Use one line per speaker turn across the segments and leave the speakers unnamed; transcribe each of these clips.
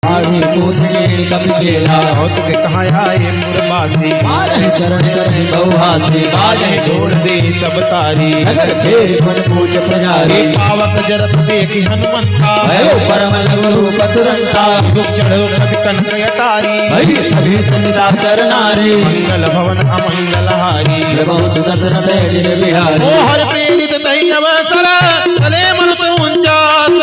आधी पूछे कभी बेला
बहुत के कहाँ आए मुरबासी
मारे चरण करे बहुहासी
बाजे ढोल दे सब तारी
नगर फेर मन पूछ प्रजारी
हे पावक जरत देखी हनुमंता
भयो परम गुरु पतुरंता
दुख चढ़ो कद कनक अटारी
भई सभी तनिदा चरनारे
मंगल भवन अमंगल हारी
बहुत दशरथ जिन बिहारी
ओ हर प्रेरित तई अवसर चले मन से उनचास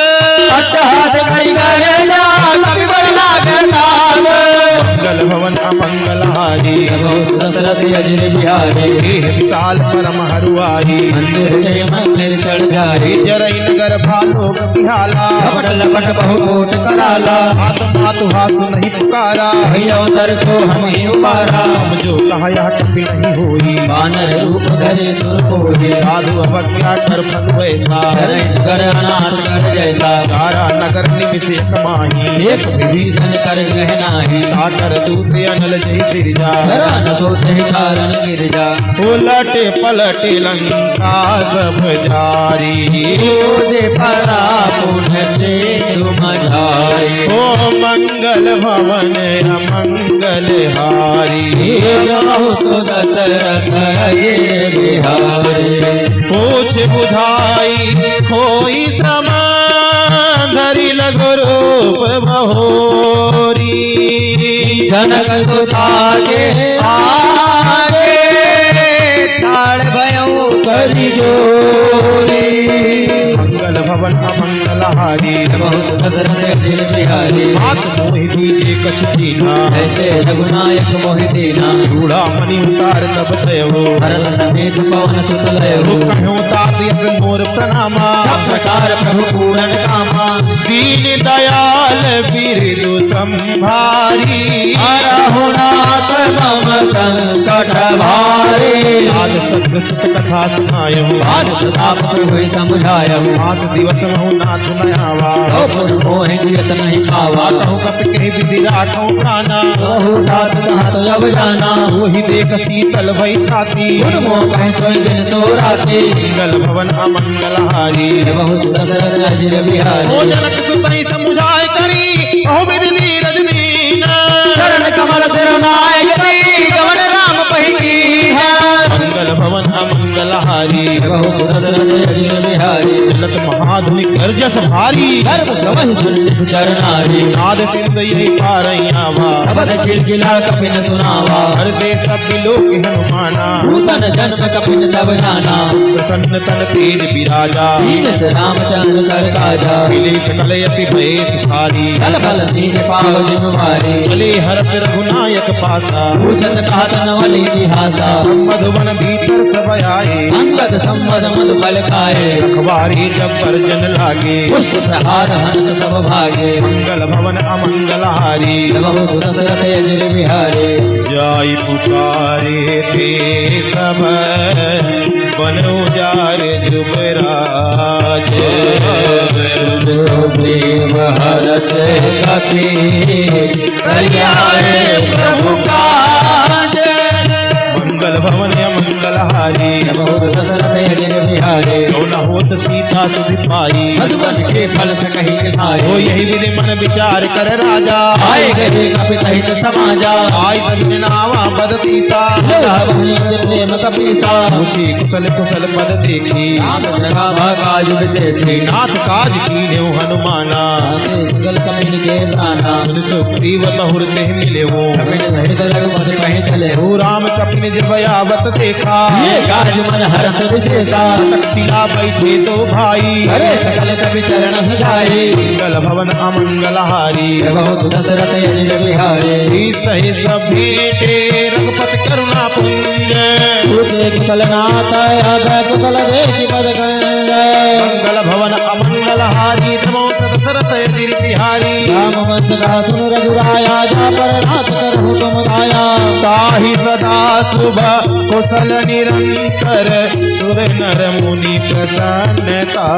अट्टहास करी गए जा कभी बदला करताल
मंगल भवन अमंगल हारी
बहुत दशरथ जिन बिहारी
देह विशाल परम हरुआई
मंदिर के मंदिर चढ़ जाए
जरई नगर भालोक बिहाला
लपट लपट बहु कोट कराला
आत्मा तुहासु नहीं पुकारा
भई अवसर को हम ही उबारा
हम जो कहा यह कभी नहीं होई
बानर रूप धरे सुर कोहे
साधु अवज्ञा कर फल वैसा
धरण कर अनाथ कर जैसा
तारा नगर निमिष कमाही
एक विभीषण कर गहना है
ताकर दूत अनल जय सिरजा
धरा न सोते कारण गिरजा
उलटे पलटे लंका सब जारी
दे परा पुण्य से तुम जाए
ओ मंगल भवन अमंगल हारी
बहुत दशरथ ये बिहारी
पूछ बुझाई खोई समा धरी लगो रूप बहोरी
जनक सुता के आगे ताड़ भयो करी जोरी
मंगल भवन अमंगल हारी
बहुत दशरथ जिन बिहारी
हाथ मोहि दीजे कछ दीना
ऐसे रघुनायक मोहि दीना
चूड़ा मणि उतार तब तयहो
भरत समेत पवन सुत लयो
कहूँ तात यस मोर प्रणामा
सब प्रकार प्रभु पूरन कामा
दीन दयाल बिरदु संभारी
अरहुनाथ मम संकट भारे
आज सत्य सुत कथा सुनायो
आज प्रताप हुई समझायो
आस दिवस महु नाथ नयावा
पुर मोहि जियत नहीं पावा
कहूँ कप के विधि राखो प्राणा
बहु तात कहत अब जाना
वही देख शीतल भई छाती
गुण मोह कहीं सोई दिन सो राती
मंगल भवन अमंगल हारी
बहुत दशरथ जिन बिहारी
ओ जनक सुतई समुझाय करी ओ विधि नीरज दीना
चरण कमल सिरनायक गवन राम पहिकी है
मंगल भवन अमंगल हारी
बहुत दशरथ जिन बिहारी
चलत महाधुनि गर्जस भारी
धर्म समझ सुन चरनारी
नाद सिंध यही पारैयावा
सबद किलकिला कपिन सुनावा
हर से सब लोक हनुमाना
भूतन जन्म कपिन तब जाना
प्रसन्न तन तेज विराजा
दीन से रामचंद्र कर काजा
मिले सकल यति भय सुखारी
कल बल दीन पाव जिन भारी
चले हरस रघुनायक पासा
पूछत कहत नवल इतिहासा
मधुवन भीतर सब आए
अंगद संवद मधु बल खाए
अखबारी जब जन लागे
पुष्ट प्रहार हंस सब भागे
मंगल भवन अमंगल हारी
बहुत दशरथ जिन बिहारी
जाई पुकारे थे सब बनो जार जुबराज
प्रेम हरत कपि कल्याणे प्रभु काज
मंगल भवन अमंगल हारी
बहुत दशरथ जिन बिहारी
जो न होत सीता सुधि पाई
मधुबन के फल से कहीं
हो
खाए
यही विधि मन विचार कर राजा
आए गए कपित हित समाजा
आई सभी नावा बद सीसा
प्रेम कपीसा
पूछी कुशल कुशल पद देखी
राम काज विशेषी
नाथ काज कीन्यो हनुमाना
सुगल कपिन के प्राणा
सुन सुग्रीव बहुर देह मिले हो
कपिन हृदय रघुपति कहीं चले
हो राम कपिन जब आवत देखा
ये काज मन हर्ष विशेषा
तक्षशिला बैठे तो भाई
अरे सकल कवि चरण ही जाए
मंगल भवन अमंगल हारी
बहुत दशरथ जिन बिहारी
सही सब भेटे रघुपति करुणा पुंज
पूछे कुशल नाथ अब कुशल देखि पद
मंगल भवन अमंगल हारी नमो दशरथ जिन बिहारी
राम मंत्र का सुन रघुराया जा पर नाथ करहु तुम दाया
ताहि सदा शुभ कुशल निरंतर सुर नर मुनि प्रसन्नता